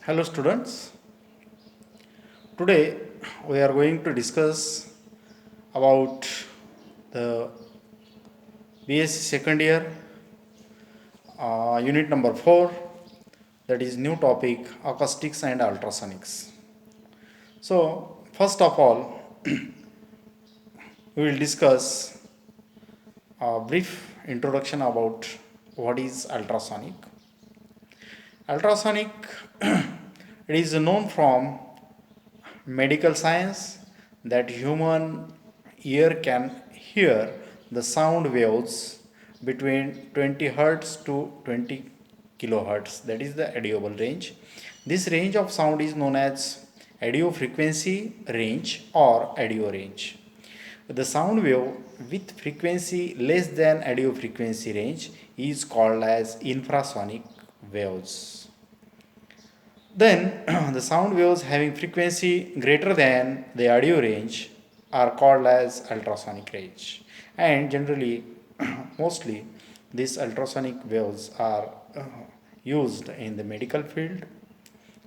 Hello students, today we are going to discuss about the BSc second year unit number 4, that is new topic acoustics and ultrasonics. So first of all we will discuss a brief introduction about what is ultrasonic. Ultrasonic it is known from medical science that human ear can hear the sound waves between 20 hertz to 20 kilohertz, that is the audible range. This range of sound is known as audio frequency range or audio range. The sound wave with frequency less than audio frequency range is called as infrasonic waves. Then the sound waves having frequency greater than the audio range are called as ultrasonic range. And generally, mostly, these ultrasonic waves are used in the medical field,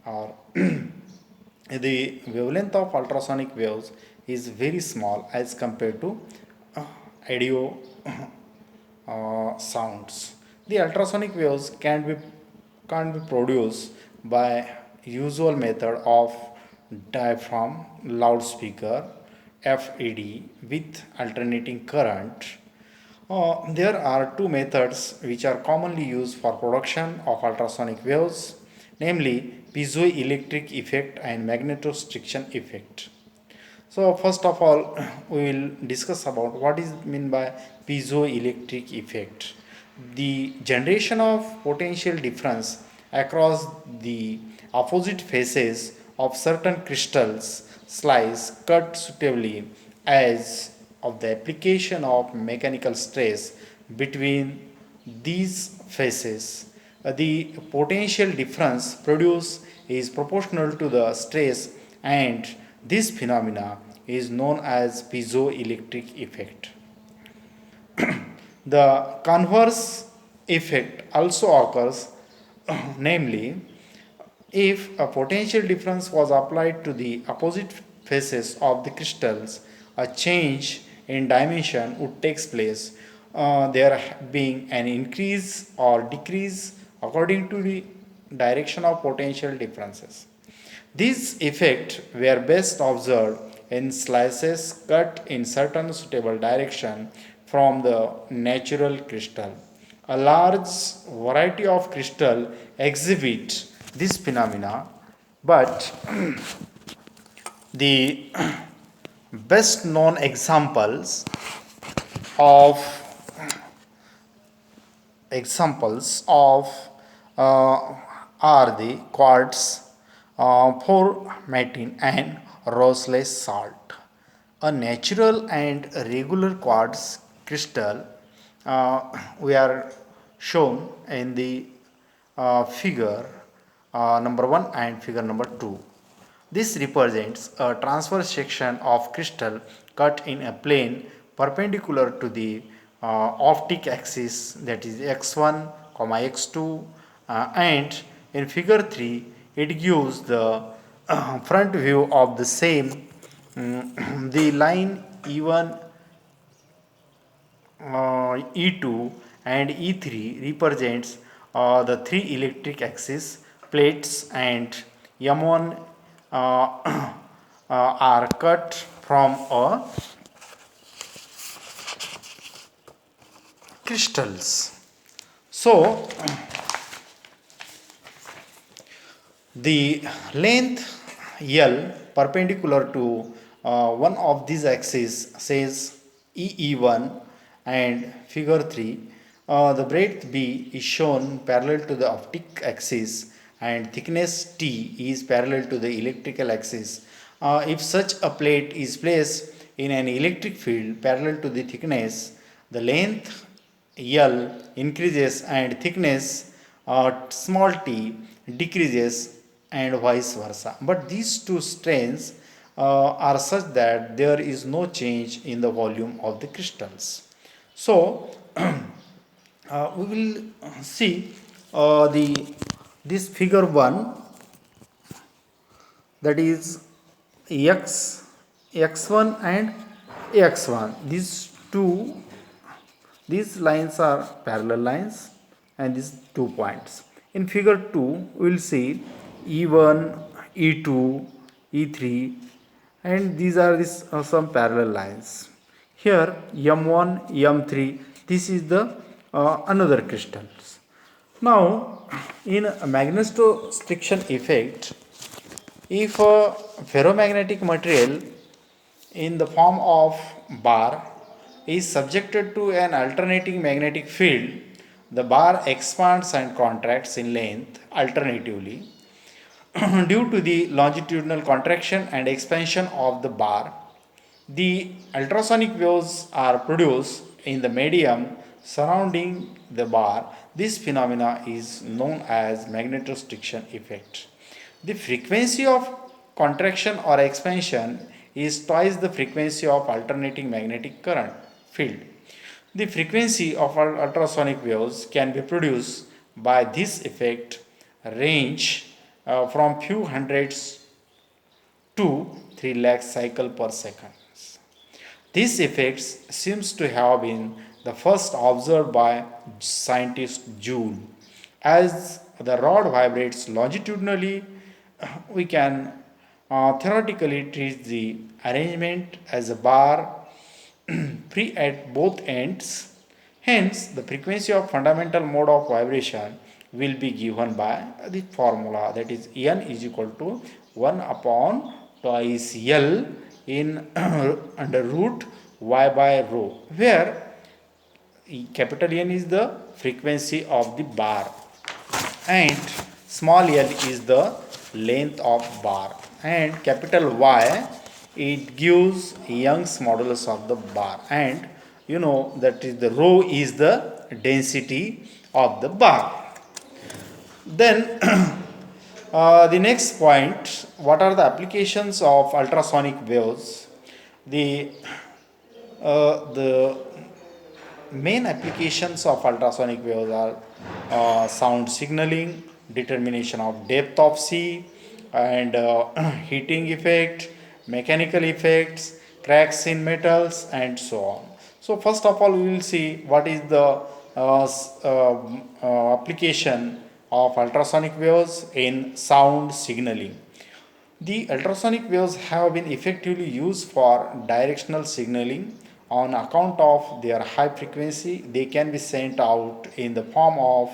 or the wavelength of ultrasonic waves is very small as compared to audio sounds. The ultrasonic waves can't be produced by usual method of diaphragm loudspeaker FED with alternating current. There are two methods which are commonly used for production of ultrasonic waves, namely piezoelectric effect and magnetostriction effect. So first of all, we will discuss about what is meant by piezoelectric effect. The generation of potential difference across the opposite faces of certain crystals slice cut suitably as of the application of mechanical stress between these faces. The potential difference produced is proportional to the stress, and this phenomena is known as piezoelectric effect. The converse effect also occurs, namely, if a potential difference was applied to the opposite faces of the crystals, a change in dimension would take place, there being an increase or decrease according to the direction of potential differences. These effects were best observed in slices cut in certain suitable direction from the natural crystal. A large variety of crystal exhibit this phenomena, but the best known of examples of are the quartz, formalin, and roseless salt. A natural and regular quartz crystal we are shown in the figure number 1 and figure number 2. This represents a transverse section of crystal cut in a plane perpendicular to the optic axis, that is x1, x2, and in figure 3 it gives the front view of the same. The line E1, E2 and E3 represents the three electric axis plates, and M1 are cut from a crystals. So the length L perpendicular to one of these axes says EE1, and figure 3 the breadth B is shown parallel to the optic axis and thickness T is parallel to the electrical axis. If such a plate is placed in an electric field parallel to the thickness, the length L increases and thickness small t decreases, and vice versa. But these two strains are such that there is no change in the volume of the crystals. So we will see the this figure 1 that is x x1 and x1. These lines are parallel lines and these 2 points. In figure 2, we will see E1, E2, E3, and these are some parallel lines. Here M1, M3, this is the another crystals. Now, in a magnetostriction effect, if a ferromagnetic material in the form of bar is subjected to an alternating magnetic field, the bar expands and contracts in length alternatively due to the longitudinal contraction and expansion of the bar. The ultrasonic waves are produced in the medium surrounding the bar. This phenomena is known as magnetostriction effect. The frequency of contraction or expansion is twice the frequency of alternating magnetic current field. The frequency of ultrasonic waves can be produced by this effect range from few hundreds to 3 lakh cycle per second. This effect seems to have been the first observed by scientist Joule. As the rod vibrates longitudinally, we can theoretically treat the arrangement as a bar free at both ends. Hence, the frequency of fundamental mode of vibration will be given by the formula, that is n is equal to 1 upon twice L in under root y by rho, where capital N is the frequency of the bar and small l is the length of bar, and capital Y, it gives Young's modulus of the bar, and you know that is the rho is the density of the bar. Then the next point, what are the applications of ultrasonic waves? The main applications of ultrasonic waves are sound signaling, determination of depth of sea, and heating effect, mechanical effects, cracks in metals, and so on. So first of all, we will see what is the application of ultrasonic waves in sound signaling. The ultrasonic waves have been effectively used for directional signaling. On account of their high frequency, they can be sent out in the form of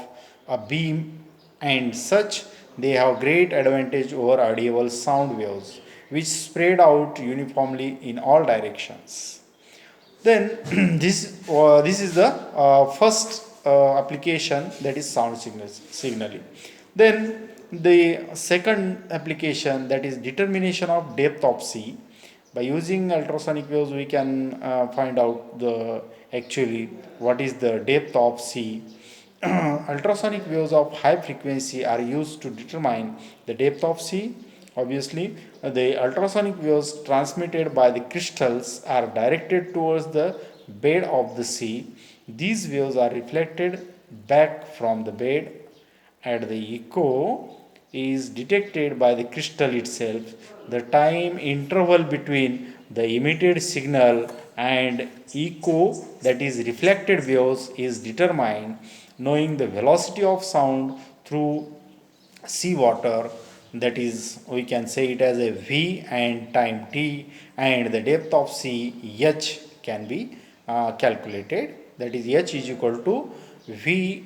a beam, and such they have great advantage over audible sound waves, which spread out uniformly in all directions. Then this is the first application, that is sound signaling. Then the second application, that is determination of depth of sea. By using ultrasonic waves, we can find out the actually what is the depth of sea. Ultrasonic waves of high frequency are used to determine the depth of sea. Obviously, the ultrasonic waves transmitted by the crystals are directed towards the bed of the sea. These waves are reflected back from the bed, and the echo is detected by the crystal itself. The time interval between the emitted signal and echo, that is reflected waves, is determined. Knowing the velocity of sound through seawater, that is we can say it as a v, and time t, and the depth of sea h can be calculated, that is h is equal to v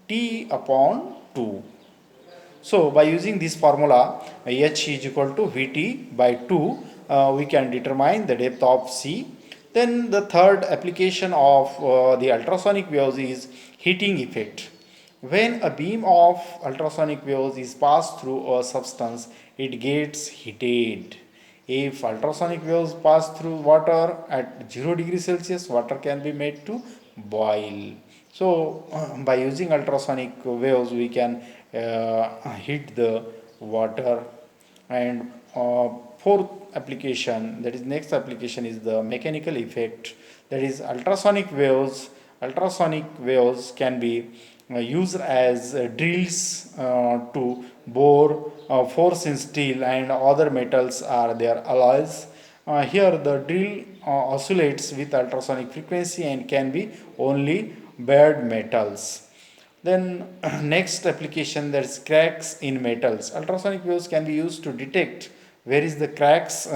t upon 2. So by using this formula, h is equal to Vt by 2, we can determine the depth of sea. Then the third application of the ultrasonic waves is heating effect. When a beam of ultrasonic waves is passed through a substance, it gets heated. If ultrasonic waves pass through water at 0 degrees Celsius, water can be made to boil. So, by using ultrasonic waves, we can heat the water. And fourth application, that is next application, is the mechanical effect. That is ultrasonic waves. Ultrasonic waves can be used as drills to bore force in steel and other metals are their alloys. Here the drill oscillates with ultrasonic frequency and can be only bared metals. Then next application, there's cracks in metals. Ultrasonic waves can be used to detect where is the cracks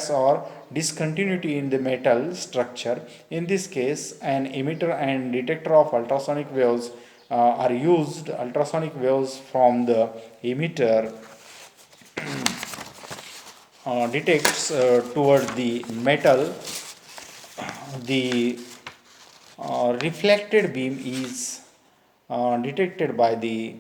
or discontinuity in the metal structure. In this case, an emitter and detector of ultrasonic waves are used. Ultrasonic waves from the emitter detects toward the metal. The reflected beam is detected by the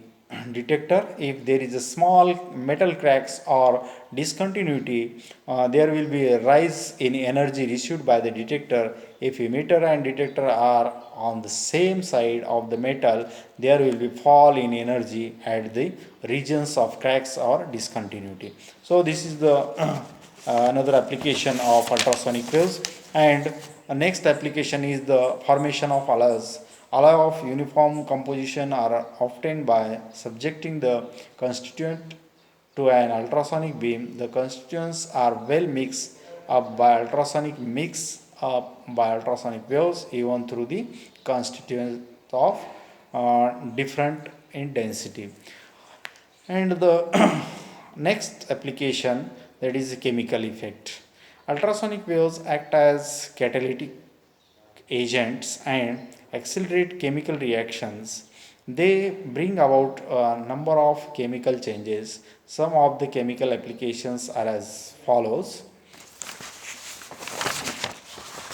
detector. If there is a small metal cracks or discontinuity, there will be a rise in energy received by the detector. If emitter and detector are on the same side of the metal, there will be fall in energy at the regions of cracks or discontinuity. So this is the another application of ultrasonic waves. And next application is the formation of alloys. Alloy of uniform composition are obtained by subjecting the constituent to an ultrasonic beam. The constituents are well mixed up by ultrasonic waves even through the constituents of different in density. And the next application, that is chemical effect. Ultrasonic waves act as catalytic agents and accelerate chemical reactions. They bring about a number of chemical changes. Some of the chemical applications are as follows.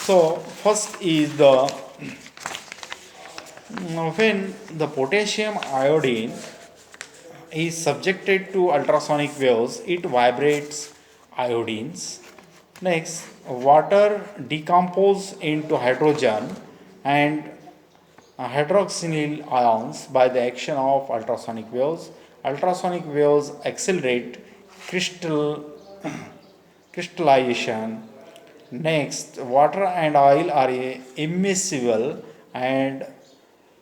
So first is the when the potassium iodine is subjected to ultrasonic waves, it vibrates iodines. Next, water decomposes into hydrogen and hydroxyl ions by the action of ultrasonic waves. Ultrasonic waves accelerate crystallization. Next, water and oil are immiscible, and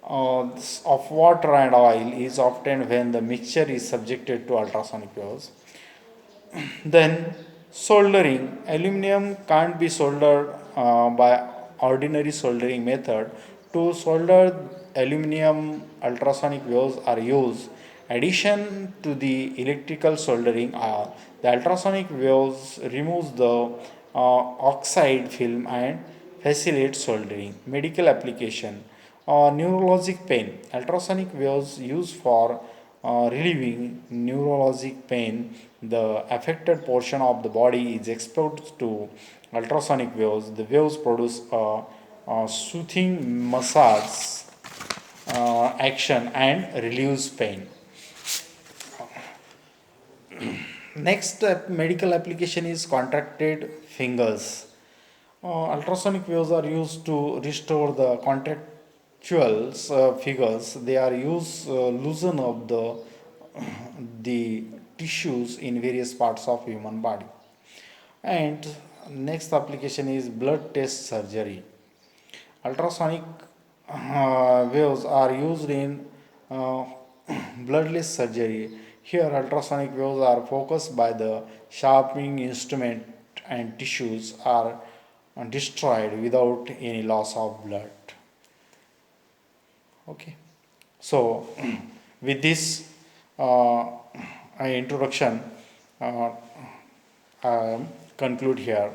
of water and oil is obtained when the mixture is subjected to ultrasonic waves. Then soldering. Aluminum can't be soldered by ordinary soldering method. To solder aluminum, ultrasonic waves are used. Addition to the electrical soldering are the ultrasonic waves removes the oxide film and facilitates soldering. Medical application. Neurologic pain. Ultrasonic waves used for relieving neurologic pain. The affected portion of the body is exposed to ultrasonic waves. The waves produce a soothing massage action and relieves pain. Next medical application is contracted fingers. Ultrasonic waves are used to restore the contractual figures. They are used loosen up the tissues in various parts of human body. And next application is blood test surgery. Ultrasonic waves are used in uh, bloodless surgery. Here, ultrasonic waves are focused by the sharpening instrument and tissues are destroyed without any loss of blood. Okay. So, with this introduction, I conclude here.